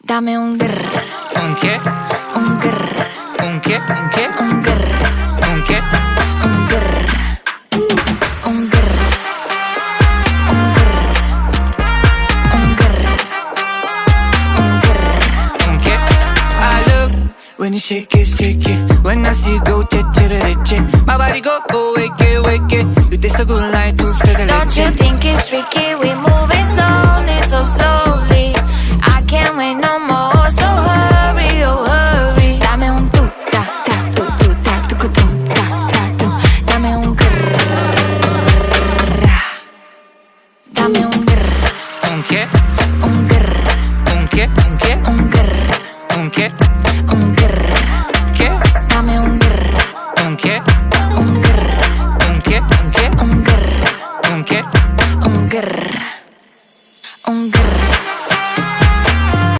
Dame un grr, ¿Un qué? un grr, ¿Un qué? ¿Un qué? un grr, ¿Un qué? un grr, un grr, un grr, un grr, un grr. ¿Un qué? I look when you shake it. When I see you go, che. My body go, wake it. You taste so good like dulce de Don't you leche. think it's tricky? We moving slowly, so slowly. I can't wait no more, so hurry, oh hurry. Dame un tu, ta, ta, tu, ta, tu, ta, ta, tu. Dame un grrr. Dame un grrr, ¿Un qué? un grrr, ¿Un qué? ¿Un qué? un grrr, ¿Un qué?